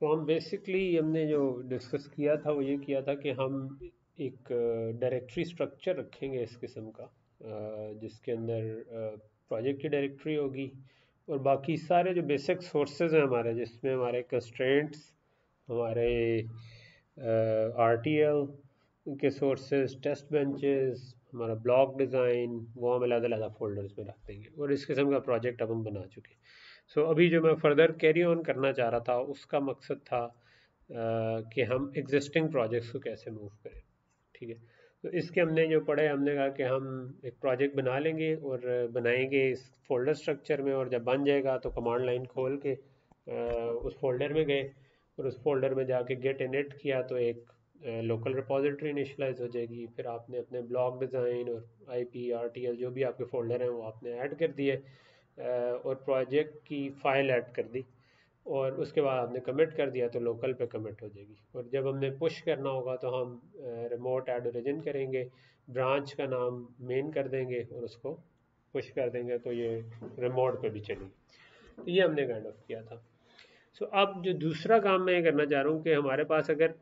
तो हम बेसिकली हमने जो डिस्कस किया था वो ये किया था कि हम एक डायरेक्टरी स्ट्रक्चर रखेंगे इस किस्म का, जिसके अंदर प्रोजेक्ट की डायरेक्टरी होगी और बाकी सारे जो बेसिक सोर्सेज हैं हमारे, जिसमें हमारे कंस्ट्रेंट्स, हमारे आर टी एल के सोर्सेज, टेस्ट बेंचेस, हमारा ब्लॉक डिज़ाइन, वो हम अलग अलग फोल्डर्स में रख देंगे। और इस किस्म का प्रोजेक्ट अब हम बना चुके हैं। सो अभी जो मैं फर्दर कैरी ऑन करना चाह रहा था उसका मकसद था कि हम एग्जिस्टिंग प्रोजेक्ट्स को कैसे मूव करें। ठीक है, तो इसके हमने जो पढ़े, हमने कहा कि हम एक प्रोजेक्ट बना लेंगे और बनाएंगे इस फोल्डर स्ट्रक्चर में, और जब बन जाएगा तो कमांड लाइन खोल के उस फोल्डर में गए और उस फोल्डर में जाके गेट इनिट किया तो एक लोकल रिपॉजिटरी इनिशलाइज हो जाएगी। फिर आपने अपने ब्लॉक डिज़ाइन और आईपी आरटीएल जो भी आपके फोल्डर हैं वो आपने ऐड कर दिए, और प्रोजेक्ट की फ़ाइल ऐड कर दी, और उसके बाद आपने कमिट कर दिया तो लोकल पे कमिट हो जाएगी। और जब हमने पुश करना होगा तो हम रिमोट ऐड ओरिजिन करेंगे, ब्रांच का नाम मेन कर देंगे और उसको पुश कर देंगे तो ये रिमोट पे भी चलेगी। तो ये हमने काइंड ऑफ किया था। सो अब जो दूसरा काम मैं ये करना चाह रहा हूँ कि हमारे पास अगर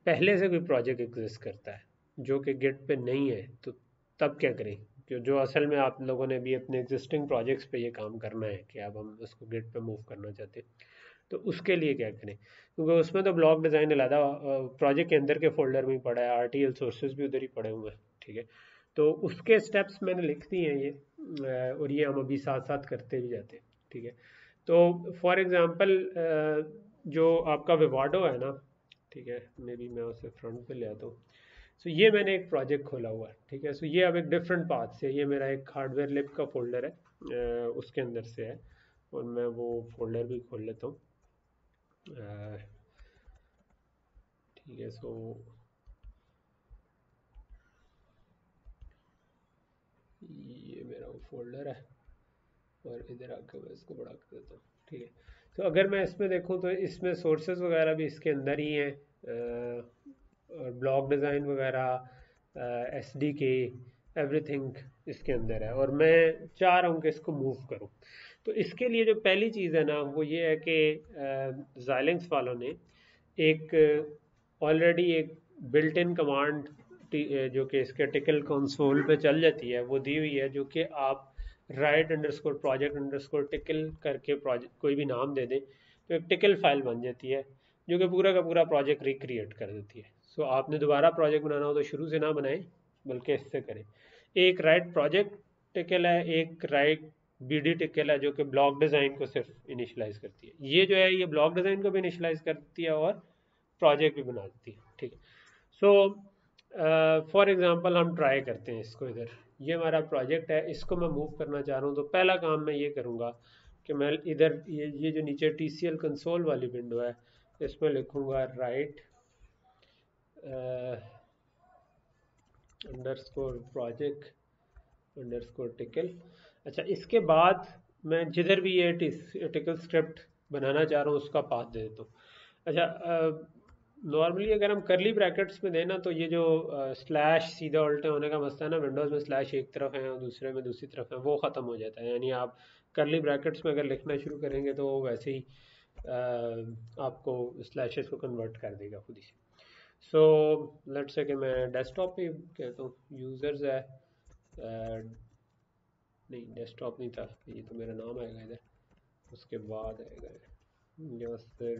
पहले से कोई प्रोजेक्ट एग्जिस्ट करता है जो कि गिट पे नहीं है, तो तब क्या करें? जो असल में आप लोगों ने भी अपने एग्जिस्टिंग प्रोजेक्ट्स पे ये काम करना है कि अब हम उसको गिट पे मूव करना चाहते हैं, तो उसके लिए क्या करें? क्योंकि उसमें तो ब्लॉक डिज़ाइन अलहदा प्रोजेक्ट के अंदर के फोल्डर में ही पड़ा है, आरटीएल सोर्सेज भी उधर ही पड़े हुए हैं। ठीक है, तो उसके स्टेप्स मैंने लिख दिए हैं ये, और ये हम अभी साथ साथ करते भी जाते हैं। ठीक है, तो फॉर एग्जांपल जो आपका विवाडो है ना, ठीक है, मे बी मैं उसे फ्रंट पे ले आता हूँ। सो ये मैंने एक प्रोजेक्ट खोला हुआ है। ठीक है, सो ये अब एक डिफरेंट पाथ से, ये मेरा एक हार्डवेयर लिब का फोल्डर है, उसके अंदर से है, और मैं वो फोल्डर भी खोल लेता हूँ। ठीक है, सो ये मेरा वो फोल्डर है, और इधर आके मैं इसको बड़ा कर देता हूँ। ठीक है, तो अगर मैं इसमें देखूँ तो इसमें सोर्सेज वगैरह भी इसके अंदर ही हैं, और ब्लॉक डिज़ाइन वगैरह, एस डी के, एवरीथिंग इसके अंदर है, और मैं चाह रहा हूँ कि इसको मूव करूँ। तो इसके लिए जो पहली चीज़ है ना वो ये है कि Xilinx वालों ने एक ऑलरेडी एक बिल्ट इन कमांड जो कि इसके टिकल कंसोल पे चल जाती है वो दी हुई है, जो कि आप right underscore project underscore tackle करके प्रोजेक्ट कोई भी नाम दे दें तो एक टिकल फाइल बन जाती है, जो कि पूरा का पूरा प्रोजेक्ट रिक्रिएट कर देती है। सो आपने दोबारा प्रोजेक्ट बनाना हो तो शुरू से ना बनाएं, बल्कि इससे करें। एक राइट प्रोजेक्ट टिकल है, एक राइट बीडी टिकल है जो कि ब्लॉक डिज़ाइन को सिर्फ इनिशलाइज करती है। ये जो है ये ब्लॉक डिज़ाइन को भी इनिशलाइज करती है और प्रोजेक्ट भी बना देती है। ठीक है, सो फॉर एग्जांपल हम ट्राई करते हैं इसको। इधर ये हमारा प्रोजेक्ट है, इसको मैं मूव करना चाह रहा हूँ, तो पहला काम मैं ये करूँगा कि मैं इधर ये जो नीचे TCL कंसोल वाली विंडो है इसमें लिखूँगा right underscore project underscore tackle. अच्छा, इसके बाद मैं जिधर भी ये टिकल स्क्रिप्ट बनाना चाह रहा हूँ उसका पाथ दे देता हूँ। अच्छा, नॉर्मली अगर हम करली ब्रैकेट्स में देना तो ये जो स्लैश सीधा उल्टे होने का मसला है ना, विंडोज़ में स्लैश एक तरफ है और दूसरे में दूसरी तरफ है, वो ख़त्म हो जाता है। यानी आप करली ब्रैकेट्स में अगर लिखना शुरू करेंगे तो वो वैसे ही आपको स्लैशेस को कन्वर्ट कर देगा खुद ही। सो लेट्स से कि मैं डेस्कटॉप पे कहता हूँ, यूज़र्स है, नहीं डेस्कटॉप नहीं था, ये तो मेरा नाम आएगा इधर, उसके बाद आएगा यासिर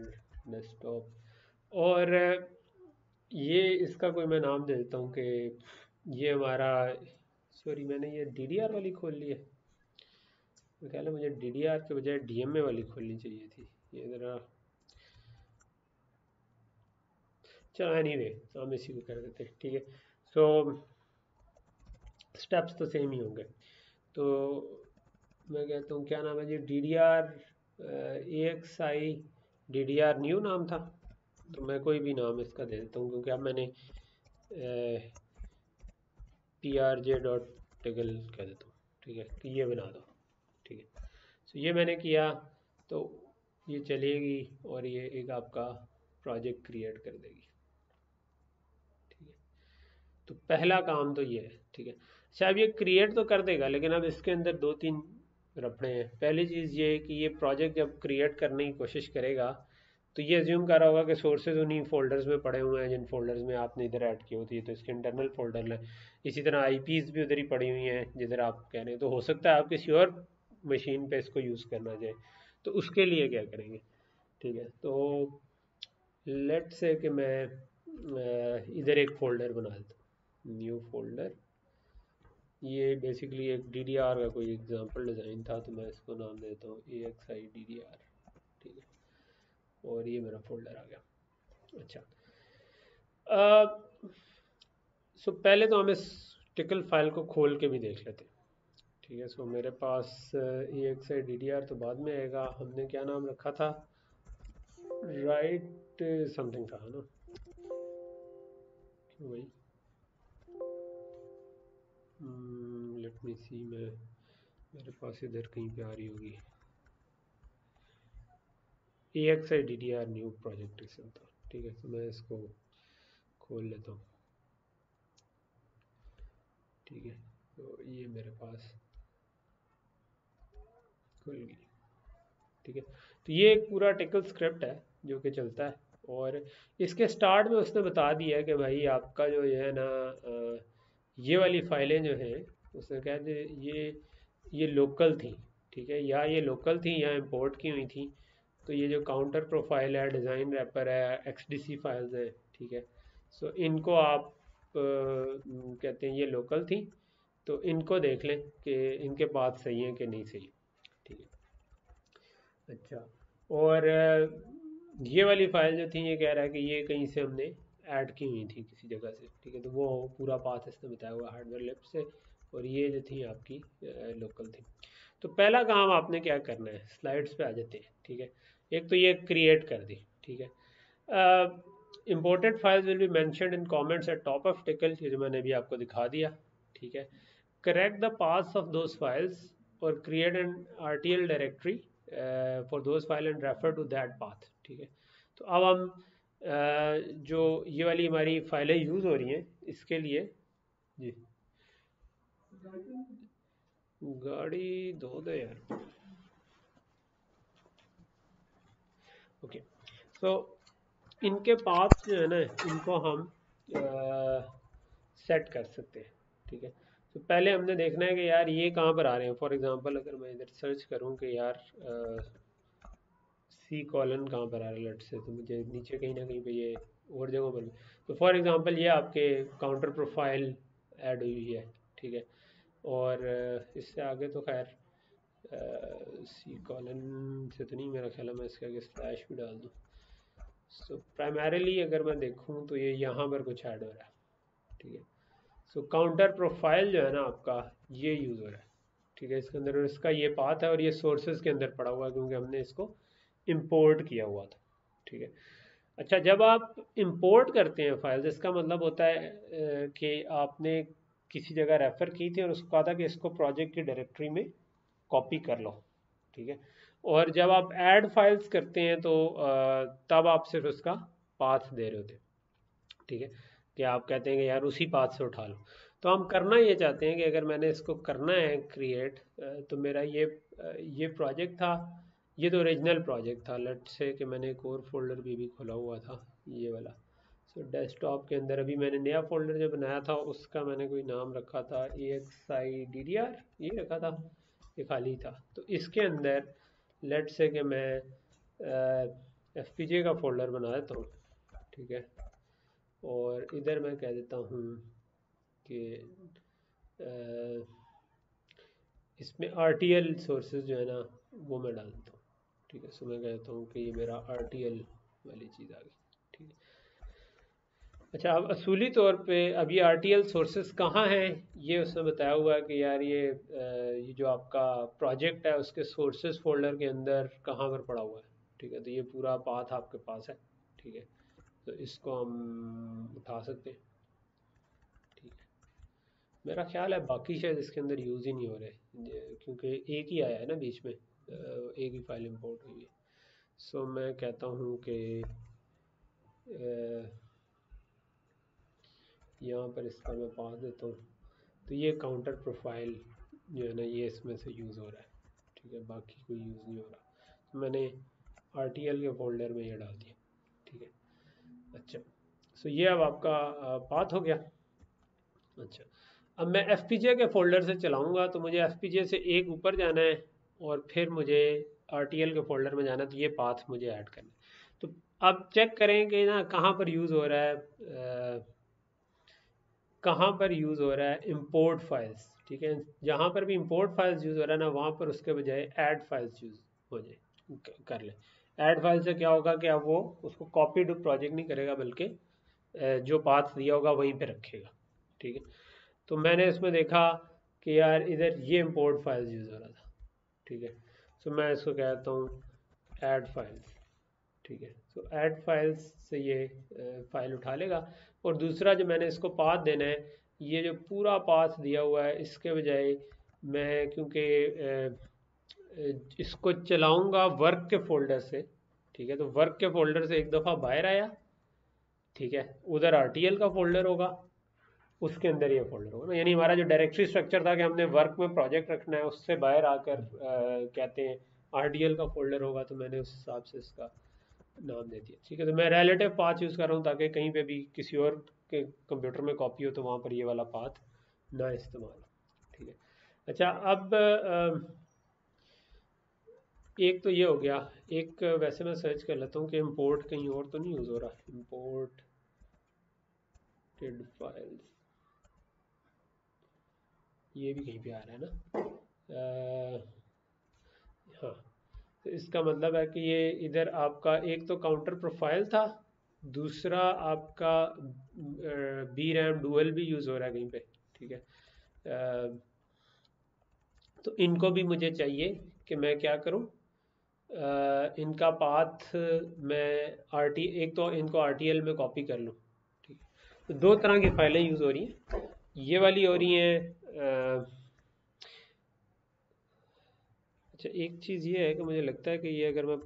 डेस्कटॉप। और ये इसका कोई मैं नाम दे देता हूँ कि ये हमारा, सॉरी मैंने ये DDR वाली खोल ली है, मैं ख्याल है मुझे DDR के बजाय DMA वाली खोलनी चाहिए थी। ये ज़रा, चलो एनीवे हम इसी को कर देते हैं। ठीक है, सो स्टेप्स तो सेम ही होंगे। तो मैं कहता हूँ क्या नाम है जी, DDR AXI DDR न्यू नाम था, तो मैं कोई भी नाम इसका दे देता हूँ क्योंकि अब मैंने PRJ.tiggle कह देता हूँ। ठीक है, कि ये बना दो। ठीक है, सो ये मैंने किया तो ये चलेगी और ये एक आपका प्रोजेक्ट क्रिएट कर देगी। ठीक है, तो पहला काम तो ये है। ठीक है, अच्छा अब ये क्रिएट तो कर देगा, लेकिन अब इसके अंदर दो तीन रपड़े हैं। पहली चीज़ ये है कि ये प्रोजेक्ट जब क्रिएट करने की कोशिश करेगा तो ये एज्यूम कर रहा होगा कि सोर्सेज उन्हीं फोल्डर्स में पड़े हुए हैं जिन फोल्डर्स में आपने इधर ऐड की होती है, तो इसके इंटरनल फोल्डर है। इसी तरह आईपीज भी उधर ही पड़ी हुई हैं जिधर आप कह रहे हैं, तो हो सकता है आप किसी और मशीन पे इसको यूज़ करना चाहे, तो उसके लिए क्या करेंगे? ठीक है, तो लेट से कि मैं इधर एक फ़ोल्डर बना देता हूँ, न्यू फोल्डर। ये बेसिकली एक DDR का कोई एग्जांपल डिज़ाइन था, तो मैं इसको नाम देता हूँ AXI DDR। ठीक है, और ये मेरा फोल्डर आ गया। अच्छा, सो पहले तो हम इस टिकल फाइल को खोल के भी देख लेते हैं। ठीक है, सो मेरे पास AXI DDR तो बाद में आएगा। हमने क्या नाम रखा था? राइट समथिंग था ना, वही। लेट मी सी, मैं मेरे पास इधर कहीं पे आ रही होगी। AXI DDR न्यू प्रोजेक्ट इसमें था। ठीक है, तो मैं इसको खोल लेता हूँ। ठीक है, तो ये मेरे पास खुल गई। ठीक है, तो ये एक पूरा टिकल स्क्रिप्ट है जो कि चलता है, और इसके स्टार्ट में उसने बता दिया कि भाई आपका जो है ना, ये वाली फाइलें जो हैं, उसने कहा कि ये लोकल थी। ठीक है, या ये लोकल थी या इंपोर्ट की हुई थी। तो ये जो काउंटर प्रोफाइल है, डिज़ाइन रैपर है, XDC फाइल्स हैं। ठीक है, सो इनको आप कहते हैं ये लोकल थी, तो इनको देख लें कि इनके पाथ सही हैं कि नहीं सही। ठीक है, अच्छा, और ये वाली फाइल जो थी, ये कह रहा है कि ये कहीं से हमने ऐड की हुई थी किसी जगह से। ठीक है, तो वो पूरा पाथ इसने बताया हुआ हार्डवेयर लिब से, और ये जो थी आपकी लोकल थी। तो पहला काम आपने क्या करना है, स्लाइड्स पे आ जाते हैं। ठीक है, एक तो ये क्रिएट कर दी। ठीक है, imported files will be mentioned in comments at top of TCL, ये जो मैंने अभी आपको दिखा दिया। ठीक है, correct the paths of those files और create an RTL directory for those file and refer to that path. ठीक है, तो अब हम जो ये वाली हमारी फाइलें यूज़ हो रही हैं इसके लिए। जी, गाड़ी धो दे यार। ओके, सो इनके पाथ जो है ना, इनको हम सेट कर सकते हैं। ठीक है, तो पहले हमने देखना है कि यार ये कहाँ पर आ रहे हैं। फॉर एग्जांपल अगर मैं इधर सर्च करूँ कि यार C कॉलन कहाँ पर आ रहा है लट से, तो मुझे नीचे कहीं ना कहीं पे ये और जगहों पर भी, तो फॉर एग्जांपल ये आपके काउंटर प्रोफाइल ऐड हुई है। ठीक है, और इससे आगे तो खैर C कॉलन से तो नहीं, मेरा ख्याल है मैं इसके आगे स्लैश भी डाल दूँ। सो प्राइमरीली अगर मैं देखूँ तो ये यहाँ पर कुछ ऐड हो रहा है। ठीक है, सो काउंटर प्रोफाइल जो है ना आपका, ये यूज़ हो रहा है। ठीक है, इसके अंदर इसका ये पाथ है, और ये सोर्सेज के अंदर पड़ा हुआ है क्योंकि हमने इसको इंपोर्ट किया हुआ था। ठीक है, अच्छा, जब आप इंपोर्ट करते हैं फाइल्स, इसका मतलब होता है कि आपने किसी जगह रेफर की थी और उसको कहा था कि इसको प्रोजेक्ट की डायरेक्टरी में कॉपी कर लो। ठीक है, और जब आप ऐड फाइल्स करते हैं तो तब आप सिर्फ उसका पाथ दे रहे होते हैं। ठीक है, कि आप कहते हैं कि यार उसी पाथ से उठा लो। तो हम करना ये चाहते हैं कि अगर मैंने इसको करना है क्रिएट, तो मेरा ये प्रोजेक्ट था, ये तो ओरिजिनल प्रोजेक्ट था। लेट से कि मैंने एक और फोल्डर भी खोला हुआ था, ये वाला। सो डेस्कटॉप के अंदर अभी मैंने नया फोल्डर जो बनाया था उसका मैंने कोई नाम रखा था AXI DDR, ये रखा था, ये खाली था। तो इसके अंदर लेट से कि मैं FPGA का फोल्डर बना देता हूँ। ठीक है, और इधर मैं कह देता हूँ कि इसमें RTL सोर्सेज जो है ना, वो मैं डाल देता हूँ। ठीक है, सो मैं कहता हूँ कि ये मेरा RTL वाली चीज़ आ गई। ठीक है, अच्छा, अब असूली तौर पे अब ये RTL सोर्सेज कहाँ हैं, ये उसने बताया हुआ है कि यार ये जो आपका प्रोजेक्ट है उसके सोर्सेज फोल्डर के अंदर कहाँ पर पड़ा हुआ है। ठीक है, तो ये पूरा पाथ आपके पास है। ठीक है, तो इसको हम उठा सकते हैं। ठीक है, मेरा ख्याल है बाकी शायद इसके अंदर यूज़ ही नहीं हो रहे, क्योंकि एक ही आया है ना बीच में, एक ही फाइल इंपोर्ट हुई है। सो मैं कहता हूँ कि यहाँ पर इसका मैं पास देता हूँ, तो ये काउंटर प्रोफाइल जो है ना, ये इसमें से यूज़ हो रहा है। ठीक है, बाकी कोई यूज़ नहीं हो रहा। तो मैंने RTL के फोल्डर में ये डाल दिया, ठीक है। अच्छा, सो ये अब आपका पाथ हो गया। अच्छा, अब मैं FPGA के फोल्डर से चलाऊंगा तो मुझे FPGA से एक ऊपर जाना है और फिर मुझे RTL के फोल्डर में जाना है, तो ये पाथ मुझे ऐड करना है। तो अब चेक करें कि ना कहाँ पर यूज़ हो रहा है, कहाँ पर यूज़ हो रहा है इंपोर्ट फाइल्स, ठीक है। जहाँ पर भी इंपोर्ट फाइल्स यूज़ हो रहा है ना, वहाँ पर उसके बजाय ऐड फाइल्स यूज़ हो जाए, कर ले। ऐड फाइल से क्या होगा कि अब वो उसको कॉपी टू प्रोजेक्ट नहीं करेगा, बल्कि जो पाथ दिया होगा वहीं पे रखेगा, ठीक है। तो मैंने इसमें देखा कि यार इधर ये इंपोर्ट फाइल्स यूज़ हो रहा था, ठीक है। सो मैं इसको कहता हूँ ऐड फाइल्स, ठीक है। तो ऐड फाइल्स से ये फाइल उठा लेगा। और दूसरा जो मैंने इसको पाथ देना है, ये जो पूरा पाथ दिया हुआ है इसके बजाय मैं, क्योंकि इसको चलाऊंगा वर्क के फोल्डर से, ठीक है। तो वर्क के फोल्डर से एक दफ़ा बाहर आया, ठीक है, उधर RTL का फोल्डर होगा, उसके अंदर ये फोल्डर होगा ना। यानी हमारा जो डायरेक्टरी स्ट्रक्चर था कि हमने वर्क में प्रोजेक्ट रखना है, उससे बाहर आकर कहते हैं RTL का फोल्डर होगा, तो मैंने उस हिसाब से इसका नाम दे दिया, ठीक है। तो मैं रिलेटिव पाथ यूज़ कर रहा हूँ ताकि कहीं पे भी किसी और के कंप्यूटर में कॉपी हो तो वहाँ पर ये वाला पाथ ना इस्तेमाल हो, ठीक है। अच्छा, अब एक तो ये हो गया। एक वैसे मैं सर्च कर लेता हूँ कि इंपोर्ट कहीं और तो नहीं यूज़ हो रहा, इंपोर्टेड फाइल्स, ये भी कहीं पे आ रहा है ना। हाँ, तो इसका मतलब है कि ये इधर आपका एक तो काउंटर प्रोफाइल था, दूसरा आपका बी रैम डुअल भी यूज़ हो रहा है कहीं पे, ठीक है। तो इनको भी मुझे चाहिए कि मैं क्या करूं, इनका पाथ मैं एक तो इनको RTL में कॉपी कर लूं, ठीक है। तो दो तरह की फाइलें यूज़ हो रही हैं, ये वाली हो रही हैं। अच्छा, एक चीज़ ये है कि मुझे लगता है कि ये अगर मैं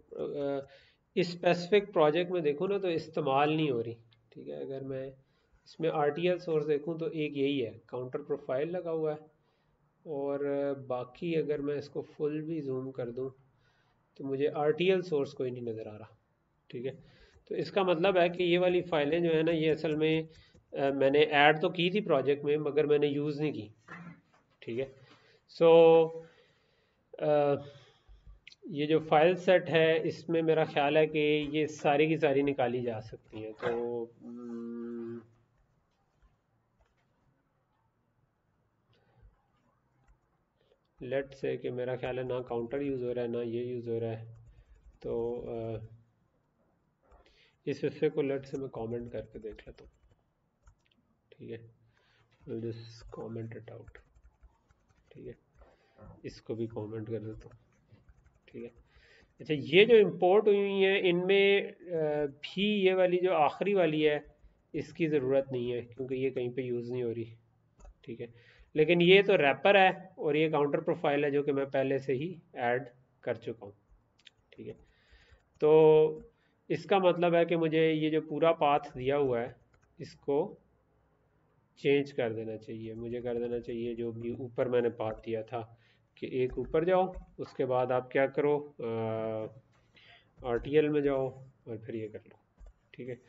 इस स्पेसिफिक प्रोजेक्ट में देखूँ ना तो इस्तेमाल नहीं हो रही, ठीक है। अगर मैं इसमें RTL सोर्स देखूँ तो एक यही है, काउंटर प्रोफाइल लगा हुआ है। और बाकी अगर मैं इसको फुल भी जूम कर दूँ तो मुझे RTL सोर्स कोई नहीं नज़र आ रहा, ठीक है। तो इसका मतलब है कि ये वाली फाइलें जो है ना, ये असल में मैंने ऐड तो की थी प्रोजेक्ट में, मगर मैंने यूज़ नहीं की, ठीक है। सो ये जो फाइल सेट है इसमें मेरा ख्याल है कि ये सारी की सारी निकाली जा सकती हैं। तो लेट से कि मेरा ख्याल है ना काउंटर यूज़ हो रहा है ना ये यूज़ हो रहा है, तो इस हिस्से को लेट से मैं कमेंट करके देख लेता हूँ, ठीक है। Will just comment it out, ठीक है। इसको भी कमेंट कर देता हूँ, ठीक है। अच्छा, ये जो इंपोर्ट हुई हैं इनमें भी ये वाली जो आखिरी वाली है इसकी ज़रूरत नहीं है, क्योंकि ये कहीं पे यूज़ नहीं हो रही, ठीक है। लेकिन ये तो रैपर है और ये काउंटर प्रोफाइल है जो कि मैं पहले से ही ऐड कर चुका हूँ, ठीक है। तो इसका मतलब है कि मुझे ये जो पूरा पाथ दिया हुआ है इसको चेंज कर देना चाहिए। मुझे कर देना चाहिए जो भी ऊपर मैंने पाथ दिया था कि एक ऊपर जाओ, उसके बाद आप क्या करो, RTL में जाओ और फिर ये कर लो, ठीक है।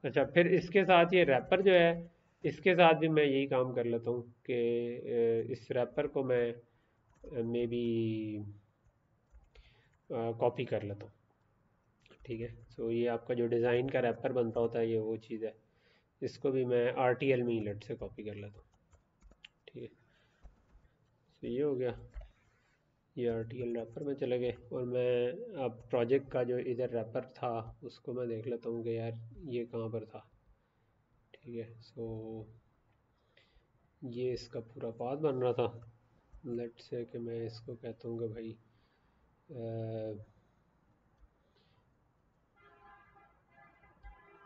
अच्छा, फिर इसके साथ ये रैपर जो है इसके साथ भी मैं यही काम कर लेता हूँ कि इस रैपर को मैं मे बी कॉपी कर लेता हूँ, ठीक है। सो ये आपका जो डिज़ाइन का रैपर बनता होता है ये वो चीज़ है, इसको भी मैं RTL में ही लेट से कॉपी कर लेता हूँ, ठीक है। तो ये हो गया, ये RTL रैपर में चले गए। और मैं अब प्रोजेक्ट का जो इधर रैपर था उसको मैं देख लेता हूँ कि यार ये कहाँ पर था, ठीक है। सो ये इसका पूरा पाथ बन रहा था। लेट से कि मैं इसको कहता हूँ कि भाई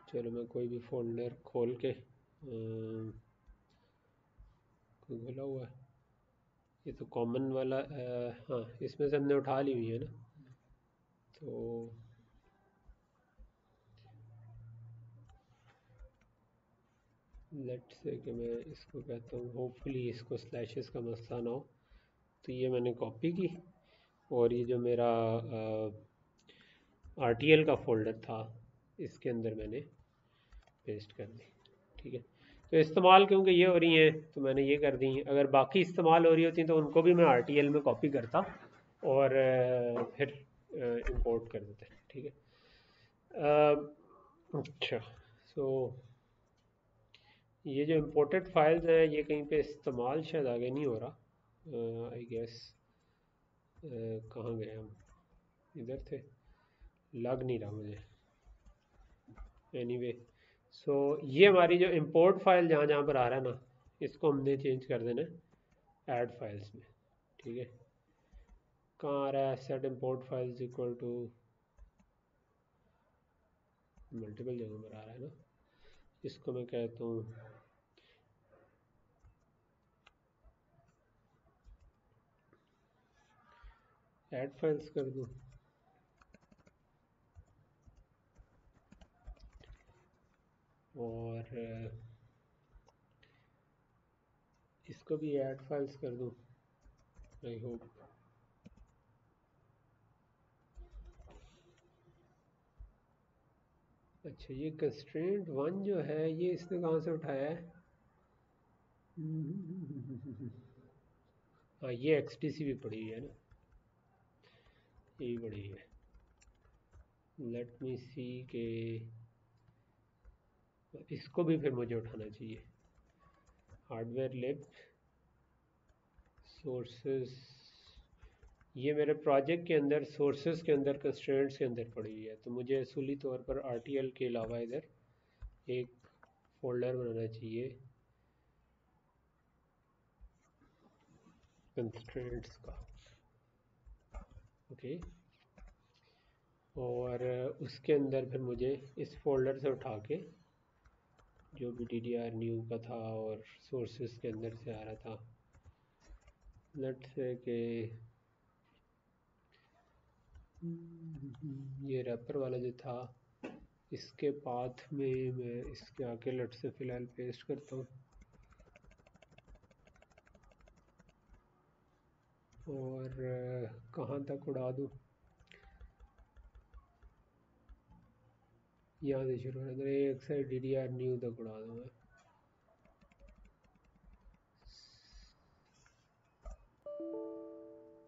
चलो मैं कोई भी फोल्डर खोल के कोई खुला हुआ है, ये तो कॉमन वाला हाँ, इसमें से हमने उठा ली हुई है ना। तो लेट से कि मैं इसको कहता हूँ, होपफुली इसको स्लैशेस का मसला ना हो। तो ये मैंने कॉपी की और ये जो मेरा RTL का फोल्डर था, इसके अंदर मैंने पेस्ट कर दी। ठीक है, तो इस्तेमाल क्योंकि ये हो रही हैं तो मैंने ये कर दी। अगर बाकी इस्तेमाल हो रही होती तो उनको भी मैं RTL में कॉपी करता और फिर इंपोर्ट कर देते। ठीक है, अच्छा, सो ये जो इम्पोर्टेड फाइल्स हैं ये कहीं पे इस्तेमाल शायद आगे नहीं हो रहा, आई गेस। कहाँ गए हम? इधर थे, लग नहीं रहा मुझे। एनीवे, सो ये हमारी जो इंपोर्ट फाइल जहाँ जहाँ पर आ रहा है ना, इसको हमने चेंज कर देना है ऐड फाइल्स में। ठीक है, कहाँ आ रहा है? Set import files equal to, multiple जगह पर आ रहा है ना। इसको मैं कहता हूँ ऐड फाइल्स कर दूँ, और इसको भी ऐड फाइल्स कर दूँ, आई होप। अच्छा, ये कंस्ट्रेंट वन जो है ये इसने कहाँ से उठाया है? हाँ, ये XDC भी पड़ी हुई है ना, ये भी पड़ी हुई है। लेट मी सी के इसको भी फिर मुझे उठाना चाहिए। हार्डवेयर लिब सोर्सेस, ये मेरे प्रोजेक्ट के अंदर सोर्सेस के अंदर कंस्ट्रेंट्स के अंदर पड़ी हुई है, तो मुझे असूली तौर पर RTL के अलावा इधर एक फोल्डर बनाना चाहिए कंस्ट्रेंट्स का। ओके, और उसके अंदर फिर मुझे इस फोल्डर से उठा के जो भी DDR न्यू का था और सोर्सेस के अंदर से आ रहा था, लेट्स से कि ये रैपर वाला जो था, इसके पाथ में मैं इसके आगे लेट से फ़िलहाल पेस्ट करता हूँ, और कहाँ तक उड़ा दूँ? यहाँ से शुरू होना, एक साइड DDR न्यू तक उड़ा दूँ मैं।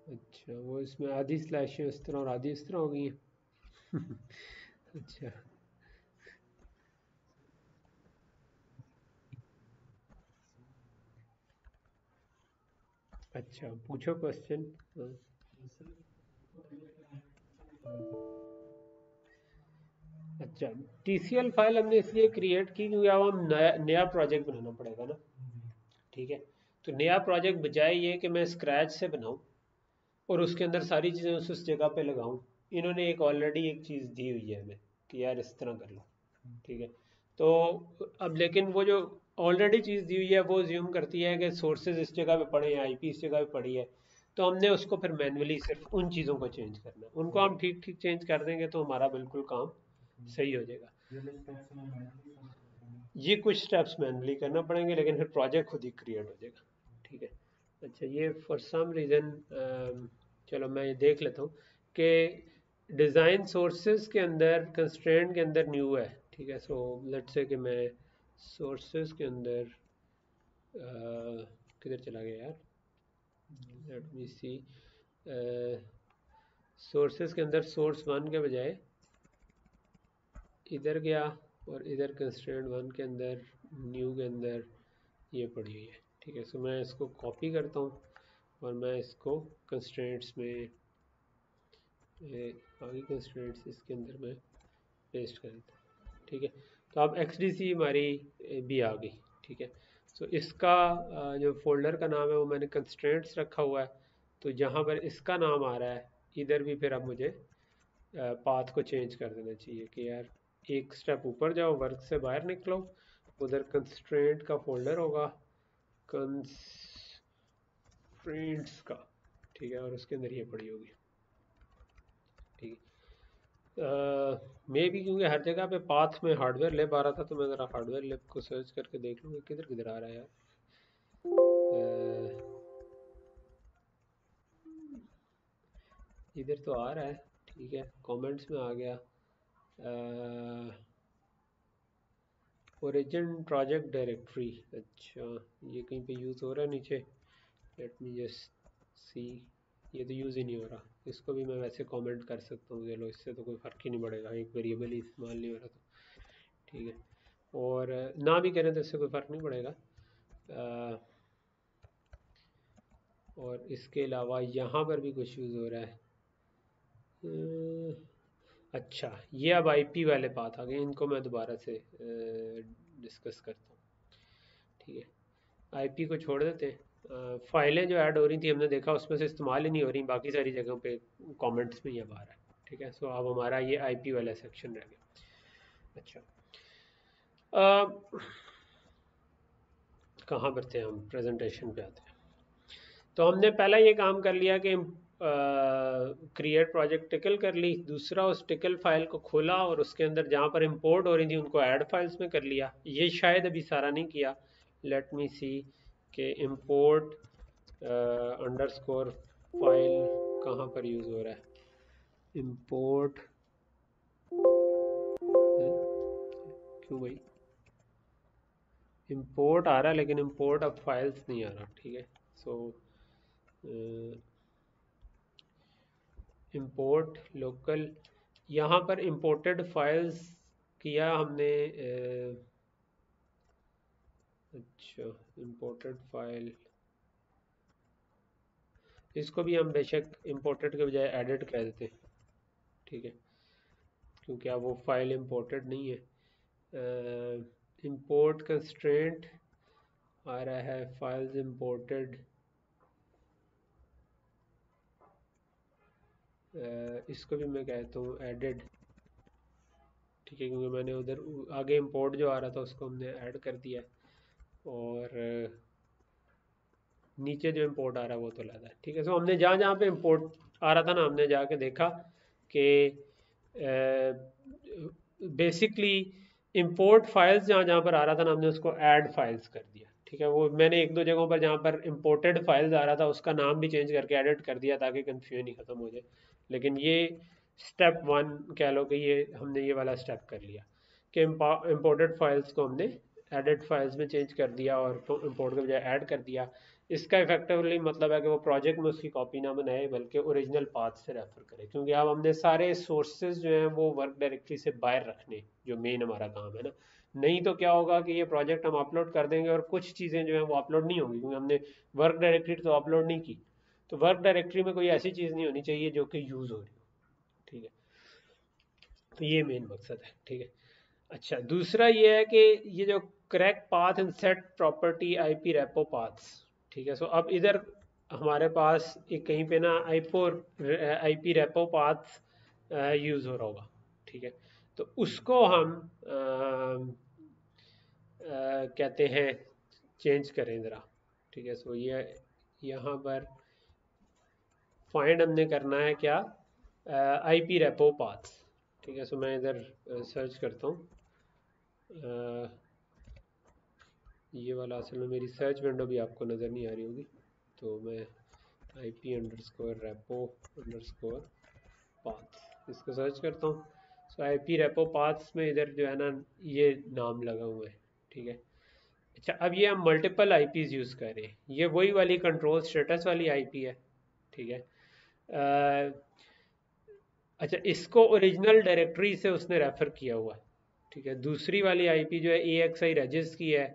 अच्छा, वो इसमें आधी स्लैशें इस तरह और आधी इस तरह हो गई हैं। अच्छा, अच्छा, पूछो क्वेश्चन। हाँ। अच्छा, TCL फाइल हमने इसलिए क्रिएट की क्योंकि अब हम नया नया प्रोजेक्ट बनाना पड़ेगा ना। ठीक है, तो नया प्रोजेक्ट बजाय ये कि मैं स्क्रैच से बनाऊं और उसके अंदर सारी चीज़ें उस जगह पे लगाऊं, इन्होंने एक ऑलरेडी एक चीज़ दी हुई है हमें कि यार इस तरह कर लो। ठीक है, तो अब लेकिन वो जो ऑलरेडी चीज़ दी हुई है वो ज्यूम करती है कि सोर्सेज इस जगह पे पड़े हैं, IP इस जगह पे पड़ी है, तो हमने उसको फिर मैन्युअली सिर्फ उन चीज़ों को चेंज करना है। उनको हम ठीक ठीक चेंज कर देंगे तो हमारा बिल्कुल काम सही हो जाएगा। ये कुछ स्टेप्स मैनुअली करना पड़ेंगे लेकिन फिर प्रोजेक्ट खुद ही क्रिएट हो जाएगा। ठीक है, अच्छा, ये फॉर सम रीज़न, चलो मैं ये देख लेता हूँ कि डिज़ाइन सोर्सेज के अंदर कंस्ट्रेंट के अंदर न्यू है। ठीक है, सो लेट्स से कि मैं सोर्सेज के अंदर किधर चला गया यार? लेट मी सी, सोर्सेज के अंदर सोर्स वन के बजाय इधर गया, और इधर कंस्ट्रेंट वन के अंदर न्यू के अंदर ये पड़ी हुई है। ठीक है, सो मैं इसको कॉपी करता हूँ और मैं इसको कंस्ट्रेंट्स में आगे कंस्ट्रेंट्स इसके अंदर मैं पेस्ट कर देता हूँ। ठीक है, तो अब XDC हमारी भी आ गई। ठीक है, सो इसका जो फोल्डर का नाम है वो मैंने कंस्ट्रेंट्स रखा हुआ है, तो जहाँ पर इसका नाम आ रहा है इधर भी फिर अब मुझे पाथ को चेंज कर देना चाहिए कि यार एक स्टेप ऊपर जाओ, वर्क से बाहर निकलो, उधर कंस्ट्रेंट का फोल्डर होगा, कंस्ट्रेंट्स का। ठीक है, और उसके अंदर ये पड़ी होगी। ठीक है, मे भी क्योंकि हर जगह पे पाथ में हार्डवेयर लिब आ रहा था तो मैं ज़रा हार्डवेयर लिब को सर्च करके देख लूँगा किधर किधर आ रहा है यार। इधर तो आ रहा है, ठीक है, कमेंट्स में आ गया। ओरिजिन प्रोजेक्ट डायरेक्टरी, अच्छा ये कहीं पे यूज़ हो रहा है नीचे, लेट मी जस्ट सी। ये तो यूज़ ही नहीं हो रहा, इसको भी मैं वैसे कमेंट कर सकता हूँ, चलो इससे तो कोई फ़र्क ही नहीं पड़ेगा, एक वेरिएबल ही इस्तेमाल नहीं हो रहा तो ठीक है। और ना भी करें तो इससे कोई फ़र्क नहीं पड़ेगा। और इसके अलावा यहाँ पर भी कुछ यूज़ हो रहा है। अच्छा, ये अब आईपी वाले बात आ गए, इनको मैं दोबारा से डिस्कस करता हूँ। ठीक है, आईपी को छोड़ देते हैं। फाइलें जो ऐड हो रही थी हमने देखा उसमें से इस्तेमाल ही नहीं हो रही, बाकी सारी जगहों पे कमेंट्स में ये अब आ रहा है। ठीक है, सो अब हमारा ये आईपी वाला सेक्शन रह गया। अच्छा, कहाँ पर थे हम, प्रेजेंटेशन पे आते हैं। तो हमने पहला ये काम कर लिया कि क्रिएट प्रोजेक्ट टिकल कर ली, दूसरा उस टिकल फाइल को खोला और उसके अंदर जहाँ पर इंपोर्ट हो रही थी उनको ऐड फाइल्स में कर लिया। ये शायद अभी सारा नहीं किया, लेट मी सी कि इंपोर्ट अंडरस्कोर फाइल कहाँ पर यूज़ हो रहा है। इंपोर्ट, क्यों भाई इंपोर्ट आ रहा है लेकिन इंपोर्ट अब फाइल्स नहीं आ रहा। ठीक है, सो इंपोर्ट लोकल, यहाँ पर इंपोर्टेड फाइल्स किया हमने। अच्छा, इंपोर्टेड फाइल, इसको भी हम बेशक इंपोर्टेड के बजाय एडिट कह देते हैं। ठीक है, क्योंकि अब वो फाइल इंपोर्टेड नहीं है। इंपोर्ट कंस्ट्रेंट आ रहा है, फाइल्स इंपोर्टेड, इसको भी मैं कहता हूँ एडिड। ठीक है, क्योंकि मैंने उधर आगे इंपोर्ट जो आ रहा था उसको हमने ऐड कर दिया है, और नीचे जो इंपोर्ट आ रहा है वो तो लादा है। ठीक है, सो हमने जहाँ जहाँ पे इंपोर्ट आ रहा था ना, हमने जाके देखा कि बेसिकली इंपोर्ट फाइल्स जहाँ जहाँ पर आ रहा था ना, हमने उसको ऐड फाइल्स कर दिया। ठीक है, वो मैंने एक दो जगहों पर जहाँ पर इंपोर्टेड फाइल्स आ रहा था उसका नाम भी चेंज करके एडिट कर दिया ताकि कन्फ्यूजन ही ख़त्म हो जाए। लेकिन ये स्टेप वन कह लो कि ये हमने ये वाला स्टेप कर लिया कि इंपोर्टेड फाइल्स को हमने एडिट फाइल्स में चेंज कर दिया और इंपोर्ट के बजाय ऐड कर दिया। इसका इफेक्टिवली मतलब है कि वो प्रोजेक्ट में उसकी कॉपी ना बनाए बल्कि ओरिजिनल पाथ से रेफर करे, क्योंकि अब हमने सारे सोर्सेज जो हैं वो वर्क डायरेक्टरी से बाहर रखने, जो मेन हमारा काम है ना। नहीं तो क्या होगा कि ये प्रोजेक्ट हम अपलोड कर देंगे और कुछ चीज़ें जो हैं वो अपलोड नहीं होंगी, क्योंकि हमने वर्क डायरेक्टरी तो अपलोड नहीं की। तो वर्क डायरेक्टरी में कोई ऐसी चीज़ नहीं होनी चाहिए जो कि यूज़ हो रही हो। ठीक है, तो ये मेन मकसद है। ठीक है, अच्छा दूसरा ये है कि ये जो क्रैक पाथ इन set property IP repo paths. ठीक है, सो अब इधर हमारे पास एक कहीं पे ना आईपी रेपो पाथ्स यूज़ हो रहा होगा। ठीक है, तो उसको हम कहते हैं चेंज करें ज़रा। ठीक है, सो ये यहाँ पर फाइंड हमने करना है क्या, आईपी रेपो पाथ्स। ठीक है, सो मैं इधर सर्च करता हूँ। ये वाला असल में मेरी सर्च विंडो भी आपको नज़र नहीं आ रही होगी, तो मैं I P underscore repo underscore path इसको सर्च करता हूँ। सो आई पी रेपो पाथ्स में इधर जो है ना ये नाम लगा हुआ है। ठीक है, अच्छा अब ये हम मल्टीपल आई पीज़ यूज़ कर रहे हैं, ये वही वाली कंट्रोल स्टेटस वाली आई पी है। ठीक है, अच्छा इसको ओरिजिनल डायरेक्टरी से उसने रेफ़र किया हुआ है। ठीक है, दूसरी वाली आईपी जो है ए एक्स आई रजिस की है,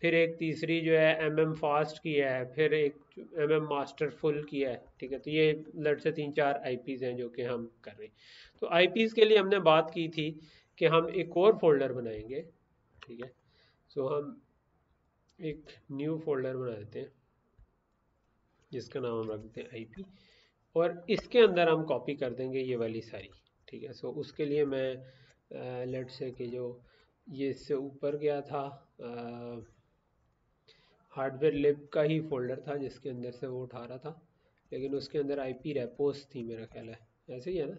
फिर एक तीसरी जो है एम एम फास्ट की है, फिर एक एम एम मास्टर फुल की है। ठीक है, तो ये लट से तीन चार आईपीज़ हैं जो कि हम कर रहे हैं। तो आईपीज़ के लिए हमने बात की थी कि हम एक और फोल्डर बनाएंगे। ठीक है, सो हम एक न्यू फोल्डर बना देते हैं जिसका नाम हम रख देते हैं आईपी, और इसके अंदर हम कॉपी कर देंगे ये वाली सारी। ठीक है, सो उसके लिए मैं लेट से कि जो ये इससे ऊपर गया था, हार्डवेयर लिब का ही फोल्डर था जिसके अंदर से वो उठा रहा था, लेकिन उसके अंदर आईपी रेपोस थी मेरा ख्याल है, ऐसे ही है ना।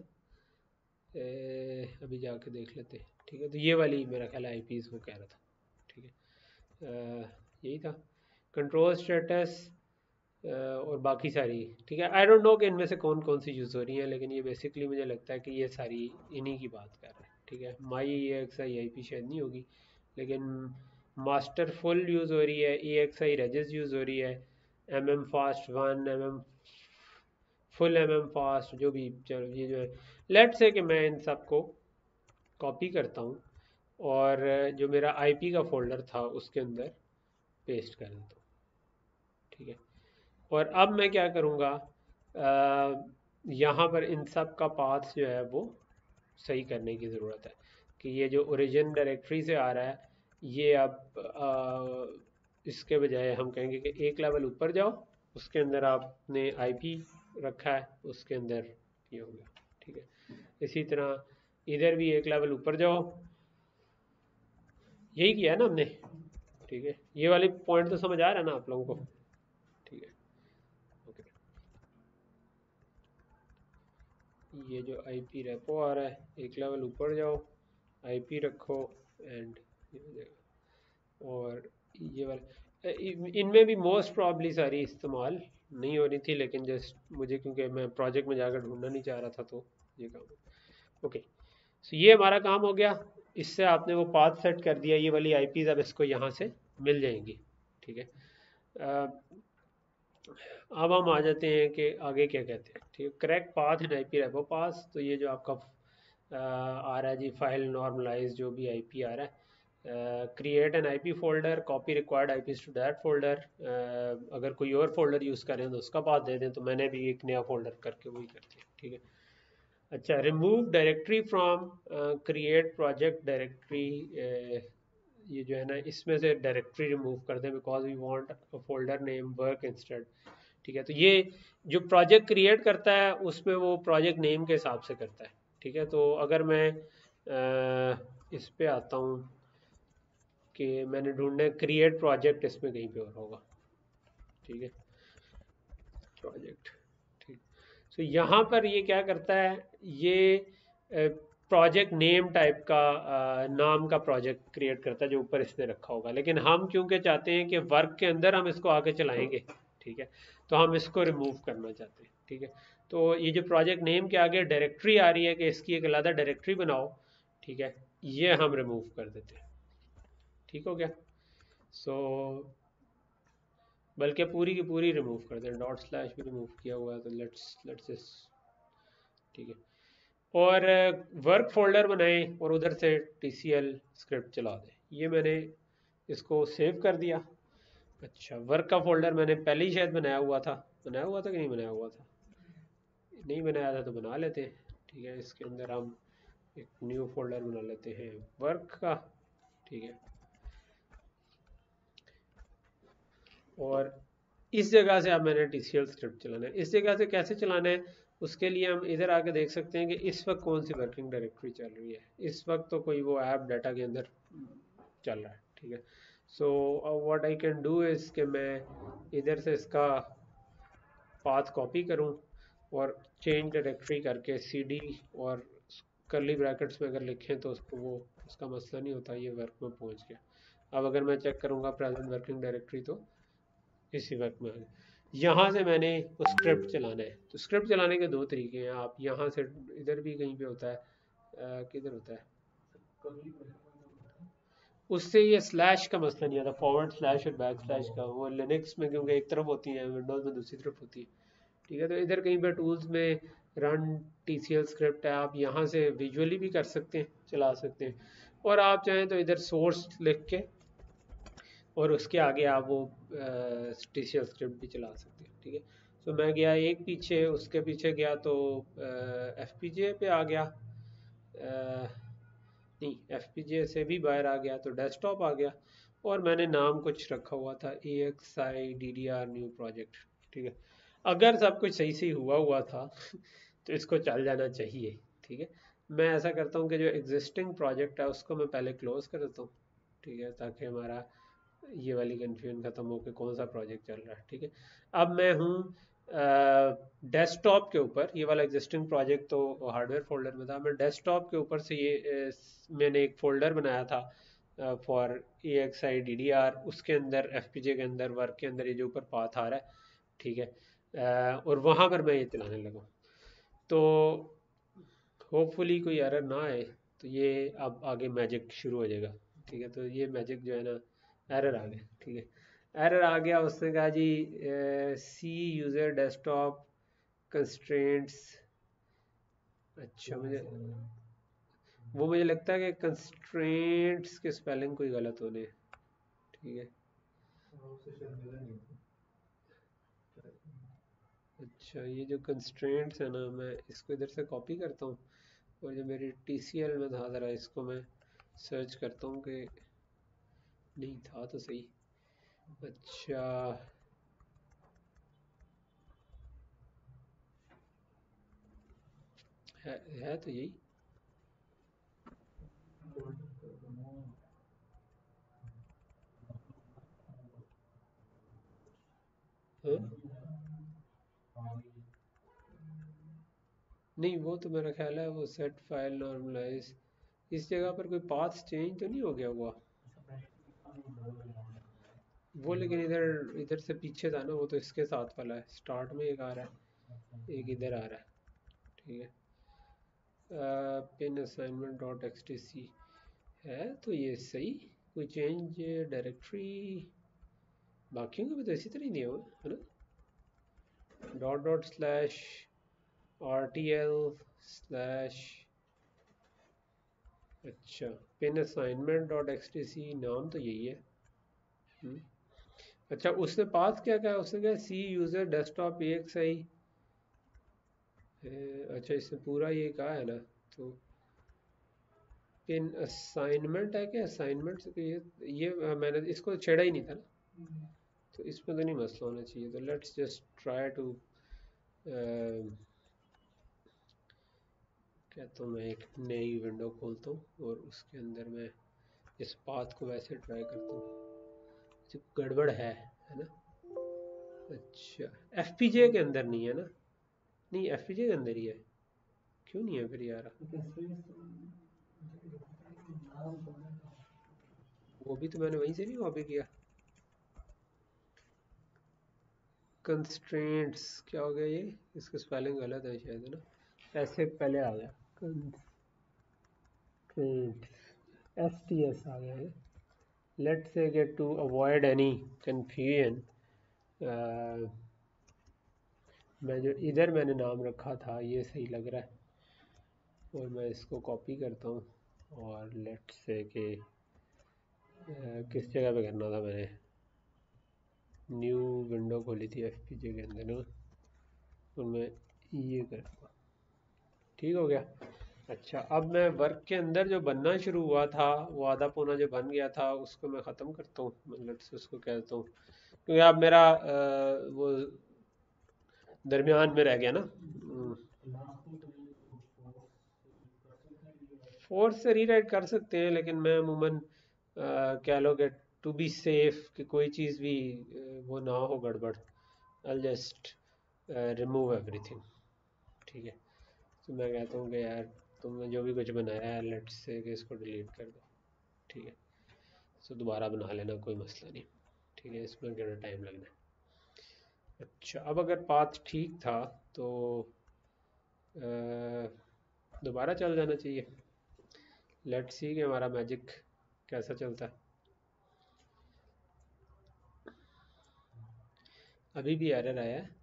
अभी जाके देख लेते हैं। ठीक है, तो ये वाली मेरा ख्याल है आईपीज़ वो कह रहा था। ठीक है, यही था कंट्रोल स्टेटस और बाकी सारी, ठीक है। आई डोंट नो कि इनमें से कौन कौन सी यूज़ हो रही हैं, लेकिन ये बेसिकली मुझे लगता है कि ये सारी इन्हीं की बात कर रहा है, ठीक है। माई ई एक्स आई आई पी शायद नहीं होगी, लेकिन मास्टर फुल यूज़ हो रही है, ई एक्स आई रेजिस यूज़ हो रही है, M M fast one, M M full, M M fast, जो भी, चलो ये जो है, लेट्स से कि मैं इन सब को कॉपी करता हूँ और जो मेरा आईपी का फोल्डर था उसके अंदर पेस्ट कर देता हूँ, ठीक है। और अब मैं क्या करूँगा, यहाँ पर इन सब का पाथ जो है वो सही करने की ज़रूरत है कि ये जो ओरिजिन डायरेक्टरी से आ रहा है, ये अब इसके बजाय हम कहेंगे कि एक लेवल ऊपर जाओ, उसके अंदर आपने आईपी रखा है, उसके अंदर ये हो गया, ठीक है। इसी तरह इधर भी एक लेवल ऊपर जाओ, यही किया है ना हमने, ठीक है। ये वाली पॉइंट तो समझ आ रहा है ना आप लोगों को, ठीक है, ओके। ये जो आईपी रेपो आ रहा है, एक लेवल ऊपर जाओ, आईपी रखो, एंड ये हो जाएगा। और ये वाला इनमें भी मोस्ट प्रॉब्ली सारी इस्तेमाल नहीं हो रही थी, लेकिन जस्ट मुझे, क्योंकि मैं प्रोजेक्ट में जाकर ढूंढना नहीं चाह रहा था, तो ये काम, ओके। सो ये हमारा काम हो गया, इससे आपने वो पाथ सेट कर दिया, ये वाली आईपीज अब इसको यहाँ से मिल जाएंगी, ठीक है। अब हम आ जाते हैं कि आगे क्या कहते हैं, ठीक है। Correct path in IP repo pass, तो ये जो आपका आ रहा है जी, फाइल नॉर्मलाइज जो भी आईपी आ रहा है, create an IP folder, copy required IPs to that folder. अगर कोई और फोल्डर यूज़ करें तो उसका पाथ दे दें, तो मैंने भी एक नया फोल्डर करके वही कर दिया, ठीक है। अच्छा, remove directory from create project directory, ये जो है ना, इसमें से डायरेक्टरी रिमूव कर दें, because we want a folder name work instead, ठीक है। तो ये जो प्रोजेक्ट क्रिएट करता है उसमें वो प्रोजेक्ट नेम के हिसाब से करता है, ठीक है। तो अगर मैं इस पे आता हूँ कि मैंने ढूंढना है क्रिएट प्रोजेक्ट, इसमें कहीं पे और होगा, ठीक है, प्रोजेक्ट, ठीक। सो यहाँ पर ये क्या करता है, ये प्रोजेक्ट नेम टाइप का नाम का प्रोजेक्ट क्रिएट करता है जो ऊपर इसने रखा होगा, लेकिन हम क्योंकि चाहते हैं कि वर्क के अंदर हम इसको आगे चलाएंगे, ठीक है, तो हम इसको रिमूव करना चाहते हैं, ठीक है। तो ये जो प्रोजेक्ट नेम के आगे डायरेक्टरी आ रही है कि इसकी एक अलग डायरेक्टरी बनाओ, ठीक है, ये हम रिमूव कर देते हैं, ठीक हो गया। सो बल्कि पूरी की पूरी रिमूव कर दें, डॉट स्लैश भी रिमूव किया हुआ है, तो लेट्स लेट्स, ठीक है। और वर्क फोल्डर बनाएं और उधर से TCL स्क्रिप्ट चला दें, ये मैंने इसको सेव कर दिया। अच्छा, वर्क का फोल्डर मैंने पहले ही शायद बनाया हुआ था कि नहीं बनाया हुआ था, नहीं बनाया था तो बना लेते हैं, ठीक है। इसके अंदर हम एक न्यू फोल्डर बना लेते हैं वर्क का, ठीक है। और इस जगह से अब मैंने TCL स्क्रिप्ट चलाना है। इस जगह से कैसे चलाना है, उसके लिए हम इधर आके देख सकते हैं कि इस वक्त कौन सी वर्किंग डायरेक्टरी चल रही है। इस वक्त तो कोई वो ऐप डाटा के अंदर चल रहा है, ठीक है। So what I can do is कि मैं इधर से इसका पाथ कॉपी करूं और चेंज डायरेक्टरी करके CD, और करली ब्रैकेट्स में अगर लिखें तो उसको वो, उसका मसला नहीं होता, ये वर्क में पहुंच गया। अब अगर मैं चेक करूंगा प्रेजेंट वर्किंग डायरेक्टरी, तो इसी वर्क में आ गया। यहाँ से मैंने वो स्क्रिप्ट चलाना है, तो स्क्रिप्ट चलाने के दो तरीके हैं। आप यहाँ से, इधर भी कहीं पे होता है, किधर होता है, उससे ये स्लैश का मसला नहीं आता, फॉरवर्ड स्लैश और बैक स्लैश का, वो लिनक्स में क्योंकि एक तरफ होती है, विंडोज़ में दूसरी तरफ होती है, ठीक है। तो इधर कहीं पे टूल्स में रन TCL स्क्रिप्ट है, आप यहाँ से विजुअली भी कर सकते हैं, चला सकते हैं, और आप चाहें तो इधर सोर्स लिख के और उसके आगे आप वो TCL स्क्रिप्ट भी चला सकते हैं, ठीक है। तो मैं गया एक पीछे, उसके पीछे गया तो FPGA पे आ गया, नहीं, FPGA से भी बाहर आ गया तो डेस्कटॉप आ गया, और मैंने नाम कुछ रखा हुआ था AXI DDR न्यू प्रोजेक्ट, ठीक है। अगर सब कुछ सही सही हुआ हुआ था तो इसको चल जाना चाहिए, ठीक है। मैं ऐसा करता हूँ कि जो एग्जिस्टिंग प्रोजेक्ट है उसको मैं पहले क्लोज कर देता हूँ, ठीक है, ताकि हमारा ये वाली कन्फ्यूजन खत्म हो कि कौन सा प्रोजेक्ट चल रहा है, ठीक है। अब मैं हूँ डेस्कटॉप के ऊपर, ये वाला एग्जिस्टिंग प्रोजेक्ट तो हार्डवेयर फोल्डर में था, मैं डेस्कटॉप के ऊपर से ये मैंने एक फोल्डर बनाया था फॉर AXI DDR, उसके अंदर FPGA के अंदर वर्क के अंदर ये जो ऊपर पाथ आ रहा है, ठीक है। और वहाँ पर मैं ये चलाने लगा, तो होपफुली कोई एरर ना आए। तो ये अब आगे मैजिक शुरू हो जाएगा। ठीक है, तो ये मैजिक जो है ना, एरर आ गया। ठीक है, एरर आ गया, उसने कहा जी सी यूज़र डेस्कटॉप कंस्ट्रेंट्स। अच्छा, मुझे लगता है कि कंस्ट्रेंट्स के स्पेलिंग कोई गलत होने हैं। ठीक है, अच्छा, ये जो कंस्ट्रेंट्स है ना, मैं इसको इधर से कॉपी करता हूँ, और जो मेरी TCL में था, ज़रा इसको मैं सर्च करता हूँ कि नहीं था तो सही। अच्छा, है तो यही। हाँ? नहीं, वो तो मेरा ख्याल है वो सेट फाइल नॉर्मलाइज, इस जगह पर कोई पाथ चेंज तो नहीं हो गया हुआ वो, लेकिन इधर इधर से पीछे था ना वो, तो इसके साथ वाला है। स्टार्ट में एक आ रहा है, एक इधर आ रहा है। ठीक है, पिन असाइनमेंट डॉट XTC है, तो ये सही। कोई चेंज डायरेक्टरी बाकियों के भी तो इसी तरह ही दिया हुआ है ना, dot dot slash RTL slash, अच्छा, पिन असाइनमेंट डॉट XTC नाम तो यही है। हम्म, अच्छा, उसने पाथ क्या कहा, उसने कहा सी यूज़र डेस्कटॉप EXI। अच्छा, इसने पूरा ये कहा है ना, तो पिन असाइनमेंट है क्या, असाइनमेंट से तो मैंने इसको छेड़ा ही नहीं था ना, तो इसमें तो नहीं मसला होना चाहिए। तो लेट्स जस्ट ट्राई टू, कहता हूँ मैं एक नई विंडो खोलता हूँ और उसके अंदर मैं इस पाथ को वैसे ट्राई करता हूँ। अच्छा, गड़बड़ है ना। अच्छा, FPGA के अंदर नहीं है ना, नहीं FPGA के अंदर ही है, क्यों नहीं है फिर यार। वो भी तो मैंने वहीं से नहीं कॉपी किया। कंस्ट्रेंट्स क्या हो गया ये, इसका स्पेलिंग गलत है शायद, है ना, ऐसे पहले आ गया कंस्ट्रेंट्स, STS आ गया है। Let's say get to avoid any confusion, मैं जो इधर मैंने नाम रखा था ये सही लग रहा है, और मैं इसको कॉपी करता हूँ, और लेट्स से कि किस जगह पे करना था मैंने, न्यू विंडो खोली थी FPGA के अंदर ना, तो मैं ये करता, ठीक हो गया। अच्छा, अब मैं वर्क के अंदर जो बनना शुरू हुआ था, वो आधा पौना जो बन गया था, उसको मैं ख़त्म करता हूँ, मतलब से उसको कहता हूँ, क्योंकि अब मेरा वो दरमियान में रह गया ना। फोर्स से रीराइट कर सकते हैं, लेकिन मैं अमूमन कह लो कि टू बी सेफ कि कोई चीज़ भी वो ना हो गड़बड़, आई जस्ट रिमूव एवरीथिंग। ठीक है, तो मैं कहता हूँ कि यार तुमने जो भी कुछ बनाया है, लेट्स से कि इसको डिलीट कर दो। ठीक है, तो दोबारा बना लेना, कोई मसला नहीं। ठीक है, इसमें कितना टाइम लगना है। अच्छा, अब अगर पाथ ठीक था तो दोबारा चल जाना चाहिए। लेट्स सी कि हमारा मैजिक कैसा चलता है। अभी भी एरर आया है।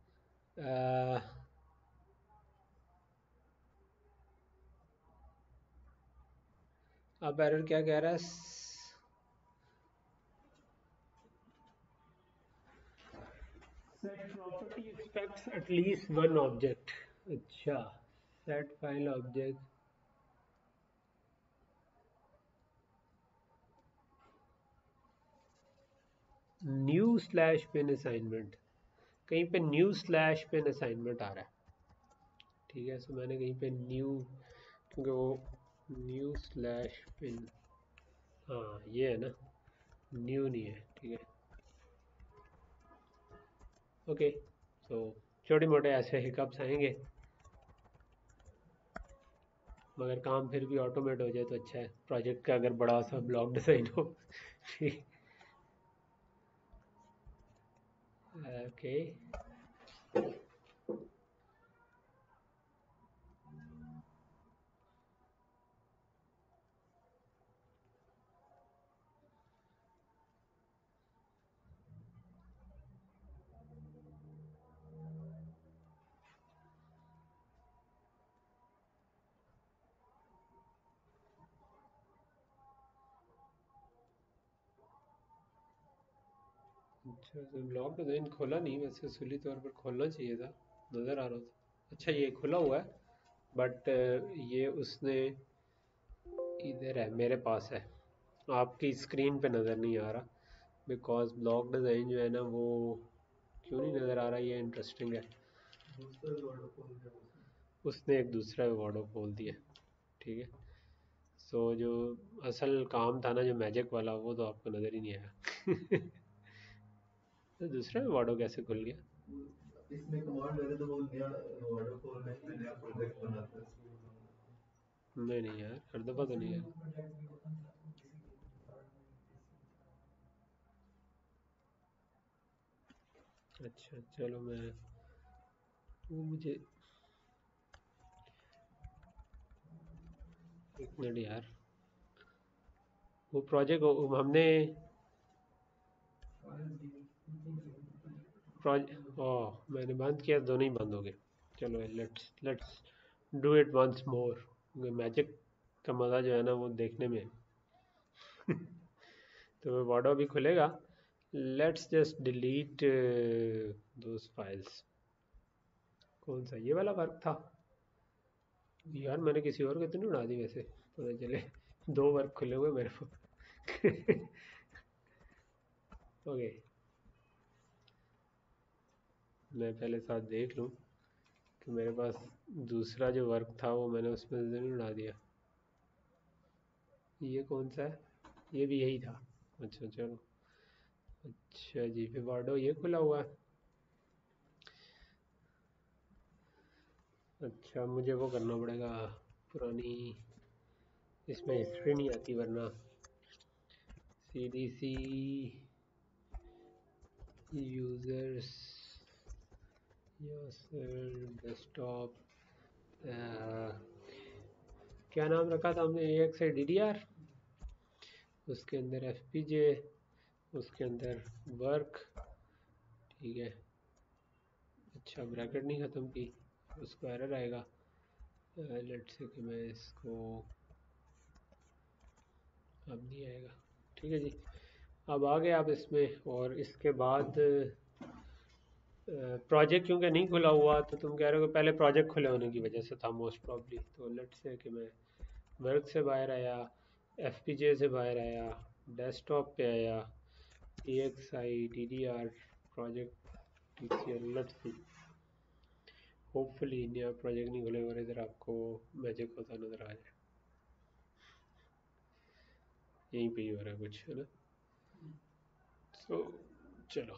अब एरर क्या कह रहा है, set property expects at least one object. अच्छा, set file object, new slash pin assignment, कहीं पे न्यू स्लैश पिन असाइनमेंट आ रहा है। ठीक है, सो मैंने कहीं पे न्यू, क्योंकि वो न्यू स्लैश पिन, हाँ ये है ना, न्यू नहीं है। ठीक है, ओके, तो छोटे मोटे ऐसे हिकअप्स आएंगे, मगर काम फिर भी ऑटोमेट हो जाए तो अच्छा है, प्रोजेक्ट का अगर बड़ा सा ब्लॉक डिज़ाइन हो। ठीक, ओके, अच्छा, तो ब्लॉक डिज़ाइन खोला नहीं, वैसे असली तौर पर खोलना चाहिए था, नज़र आ रहा था। अच्छा, ये खुला हुआ है, बट ये उसने इधर है, मेरे पास है, आपकी स्क्रीन पे नज़र नहीं आ रहा। बिकॉज ब्लॉक डिज़ाइन जो है ना वो क्यों नहीं नज़र आ रहा, ये इंटरेस्टिंग है। उसने एक दूसरा वार्डो खोल दिया, ठीक है। सो जो असल काम था ना, जो मैजिक वाला, वो तो आपको नज़र ही नहीं आया। तो दूसरा वार्डो कैसे खुल गया? इसमें कमांड लगे तो वो नया वार्डो खोलने के लिए नया प्रोजेक्ट बनाता है। नहीं नहीं यार, हर दफ़ा तो नहीं है। अच्छा चलो, मैं वो मुझे एक मिनट यार, वो प्रोजेक्ट हमने प्रोजेक्ट, ओह मैंने बंद किया, दोनों ही बंद हो गए। चलो let's let's do it once more. Magic का मज़ा जो है ना वो देखने में है। तो वार्डो भी खुलेगा। Let's just delete those files. कौन सा, ये वाला वर्क था? यार मैंने किसी और को तो नहीं उड़ा दी वैसे, पता चले दो वर्क खुले हुए मेरे को। ओके, मैं पहले साथ देख लूँ कि मेरे पास दूसरा जो वर्क था वो मैंने उसमें से नहीं उड़ा दिया। ये कौन सा है? ये भी यही था। अच्छा चलो। अच्छा जी, फिर वार्डो ये खुला हुआ है। अच्छा, मुझे वो करना पड़ेगा, पुरानी, इसमें हिस्ट्री नहीं आती वरना। C D C users, desktop, क्या नाम रखा था हमने, एक से डी डी आर, उसके अंदर एफ पी जे, उसके अंदर वर्क, ठीक है। अच्छा, ब्रैकेट नहीं ख़त्म की, उसको एरर आएगा। लेट्स से कि मैं इसको, अब नहीं आएगा, ठीक है जी। अब आ गए आप इसमें, और इसके बाद प्रोजेक्ट क्योंकि नहीं खुला हुआ, तो तुम कह रहे हो कि पहले प्रोजेक्ट खुले होने की वजह से था मोस्ट प्रॉब्ली। तो लेट्स से कि मैं वर्क से बाहर आया, एफ पी जे से बाहर आया, डेस्कटॉप पे आया, E X I D D R project, T C L, let's see. Hopefully नया प्रोजेक्ट नहीं खुले और इधर आपको मैजिक होता नज़र आ जाए। यहीं पे ही हो रहा है कुछ, है ना। तो चलो,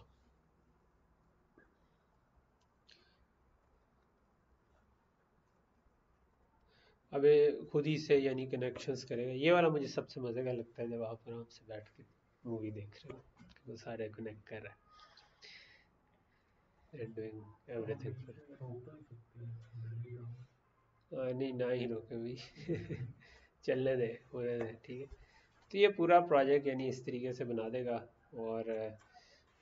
अब ये खुद ही से यानी कनेक्शंस करेगा। ये वाला मुझे सबसे मज़े का लगता है, जब आप आराम से बैठ के मूवी देख रहे हो, कि वो सारे कनेक्ट कर रहा है एंड डूइंग एवरीथिंग। नहीं, ना ही रोके भाई। चलने दे, होने दे, ठीक है। तो ये पूरा प्रोजेक्ट यानी इस तरीके से बना देगा, और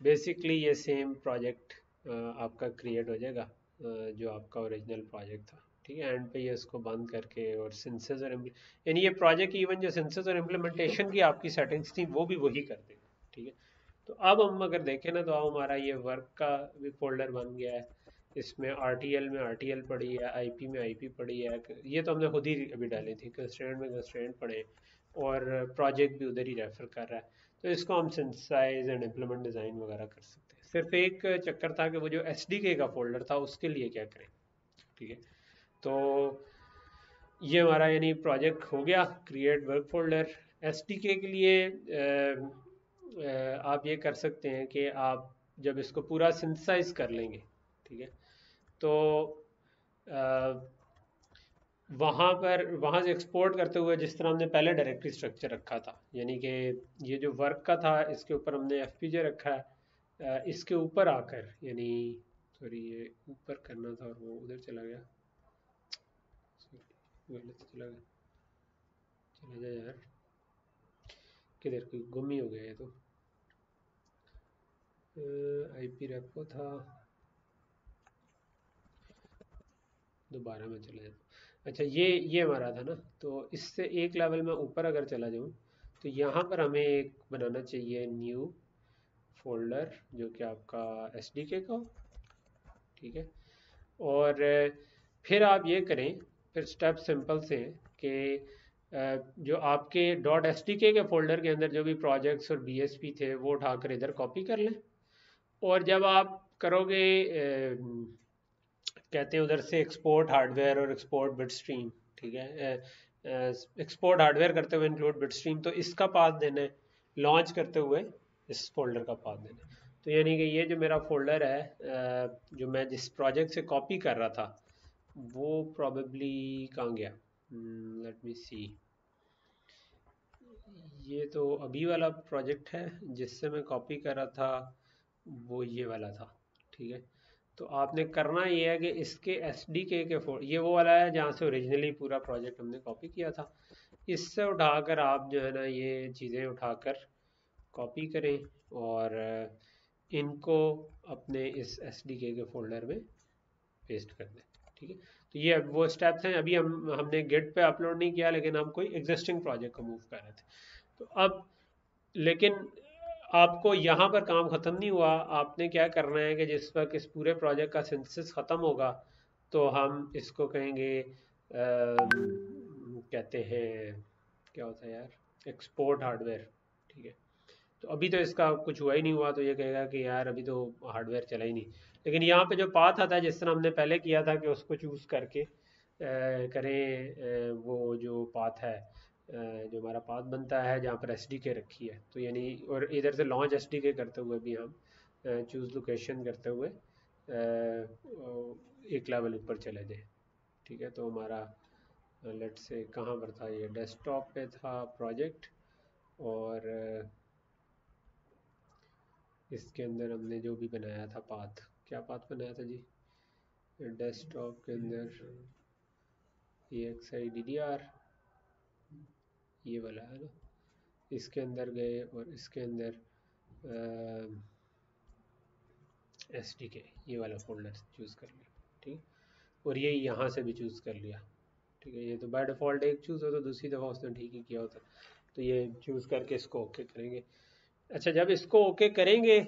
बेसिकली ये सेम प्रोजेक्ट आपका क्रिएट हो जाएगा, जो आपका ओरिजिनल प्रोजेक्ट था, ठीक है। एंड पे ये इसको बंद करके, और सिंथेसिस और यानी ये प्रोजेक्ट इवन जो सिंथेसिस और इम्प्लीमेंटेशन की आपकी सेटिंग्स थी वो भी वही कर देगा, ठीक है। तो अब हम अगर देखें ना, तो अब हमारा ये वर्क का भी फोल्डर बन गया है। इसमें आर टी एल में आर टी एल पड़ी है, आई पी में आई पी पड़ी है, ये तो हमने खुद ही अभी डाली थी, कंस्ट्रेंट में कंस्ट्रेंट पड़े, और प्रोजेक्ट भी उधर ही रेफर कर रहा है। तो इसको हम सिंथेसाइज एंड इम्प्लीमेंट डिज़ाइन वगैरह कर सकते हैं। सिर्फ एक चक्कर था कि वो जो एस डी के का फोल्डर था उसके लिए क्या करें, ठीक है। तो ये हमारा यानी प्रोजेक्ट हो गया create work folder. S D के लिए आप ये कर सकते हैं कि आप जब इसको पूरा सिंथेसाइज कर लेंगे, ठीक है, तो वहाँ पर, वहाँ से एक्सपोर्ट करते हुए जिस तरह हमने पहले डायरेक्टरी स्ट्रक्चर रखा था, यानी कि ये जो वर्क का था इसके ऊपर हमने एफ पी जे रखा है, इसके ऊपर आकर यानी सॉरी ये ऊपर करना था और वो उधर चला गया, गलत चला गया, चला जा यार, किधर कोई गुम ही हो गया ये तो। आईपी रेपो था, दोबारा में चला जाता। अच्छा ये हमारा था ना, तो इससे एक लेवल में ऊपर अगर चला जाऊँ तो यहाँ पर हमें एक बनाना चाहिए न्यू फोल्डर जो कि आपका SDK का हो, ठीक है। और फिर आप ये करें, फिर स्टेप सिंपल से कि जो आपके .SDK के फोल्डर के अंदर जो भी प्रोजेक्ट्स और BSP थे वो उठाकर इधर कॉपी कर लें। और जब आप करोगे कहते हैं उधर से एक्सपोर्ट हार्डवेयर और एक्सपोर्ट बिट स्ट्रीम, ठीक है, एक्सपोर्ट हार्डवेयर करते हुए इंक्लूड बिट स्ट्रीम, तो इसका पाथ देना है, लॉन्च करते हुए इस फोल्डर का पाथ देना है। तो यानी कि ये जो मेरा फोल्डर है जो मैं जिस प्रोजेक्ट से कॉपी कर रहा था वो प्रॉबेबली कहाँ गया, लेट मी सी, ये तो अभी वाला प्रोजेक्ट है जिससे मैं कॉपी कर रहा था, वो ये वाला था, ठीक है। तो आपने करना ये है कि इसके SDK के ये वो वाला है जहाँ से ओरिजिनली पूरा प्रोजेक्ट हमने कॉपी किया था, इससे उठाकर आप जो है ना ये चीज़ें उठाकर कॉपी करें और इनको अपने इस SDK के फोल्डर में पेस्ट कर दें, ठीक है। तो ये अब वो स्टेप्स हैं, अभी हमने गिट पे अपलोड नहीं किया लेकिन हम कोई एग्जिस्टिंग प्रोजेक्ट को मूव कर रहे थे। तो अब लेकिन आपको यहाँ पर काम ख़त्म नहीं हुआ, आपने क्या करना है कि जिस वक्त इस पूरे प्रोजेक्ट का सिंथेसिस ख़त्म होगा तो हम इसको कहेंगे कहते हैं क्या होता है यार, एक्सपोर्ट हार्डवेयर, ठीक है। तो अभी तो इसका कुछ हुआ ही नहीं हुआ, तो ये कहेगा कि यार अभी तो हार्डवेयर चला ही नहीं। लेकिन यहाँ पे जो पाथ आता है जिस तरह हमने पहले किया था कि उसको चूज़ करके करें, वो जो पाथ है जो हमारा पाथ बनता है जहाँ पर SDK रखी है, तो यानी और इधर से लॉन्च SDK करते हुए भी हम चूज़ लोकेशन करते हुए एक लेवल ऊपर चले जाए, ठीक है। तो हमारा लेट से कहाँ पर था, ये डेस्कटॉप पे था प्रोजेक्ट, और इसके अंदर हमने जो भी बनाया था पाथ, क्या पाथ बनाया था जी, डेस्कटॉप के अंदर EXIDDR ये वाला है ना, इसके अंदर गए और इसके अंदर SDK ये वाला फोल्डर चूज़ कर लिया, ठीक। और ये यहाँ से भी चूज़ कर लिया, ठीक है। ये तो बाय डिफ़ॉल्ट एक चूज़ होता, दूसरी दफ़ा उसने ठीक ही किया होता, तो ये चूज़ करके इसको ओके करेंगे। अच्छा जब इसको ओके करेंगे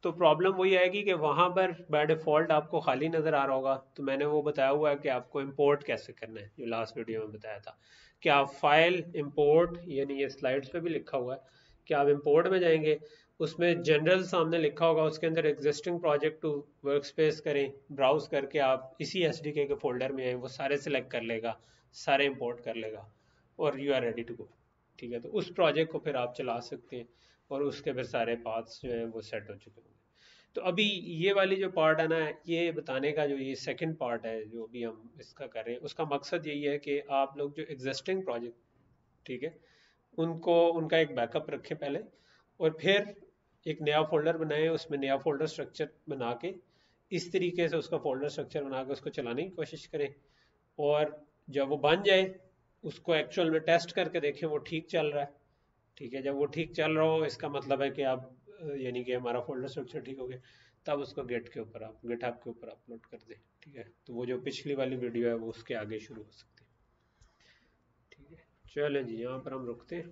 तो प्रॉब्लम वही आएगी कि वहाँ पर बाय डिफ़ॉल्ट आपको खाली नज़र आ रहा होगा, तो मैंने वो बताया हुआ है कि आपको इंपोर्ट कैसे करना है, जो लास्ट वीडियो में बताया था कि आप फाइल इंपोर्ट, यानी ये स्लाइड्स पे भी लिखा हुआ है कि आप इंपोर्ट में जाएंगे, उसमें जनरल सामने लिखा होगा, उसके अंदर existing project to workspace करें, ब्राउज करके आप इसी SDK के फोल्डर में आए, वो सारे सिलेक्ट कर लेगा, सारे इंपोर्ट कर लेगा और you are ready to go, ठीक है। तो उस प्रोजेक्ट को फिर आप चला सकते हैं और उसके फिर सारे पाथ्स जो हैं वो सेट हो चुके होंगे। तो अभी ये वाली जो पार्ट है ना, ये बताने का जो ये सेकंड पार्ट है जो भी हम इसका कर रहे हैं, उसका मकसद यही है कि आप लोग जो एग्जिस्टिंग प्रोजेक्ट, ठीक है, उनको उनका एक बैकअप रखें पहले, और फिर एक नया फोल्डर बनाएं, उसमें नया फोल्डर स्ट्रक्चर बना के इस तरीके से उसका फोल्डर स्ट्रक्चर बना के उसको चलाने की कोशिश करें, और जब वो बन जाए उसको एक्चुअल में टेस्ट करके देखें वो ठीक चल रहा है, ठीक है। जब वो ठीक चल रहा हो इसका मतलब है कि आप यानी कि हमारा फोल्डर स्ट्रक्चर ठीक हो गया, तब उसको गेट के ऊपर आप गिटहब के ऊपर अपलोड कर दें, ठीक है। तो वो जो पिछली वाली वीडियो है वो उसके आगे शुरू हो सकती है, ठीक है। चलें जी यहाँ पर हम रुकते हैं।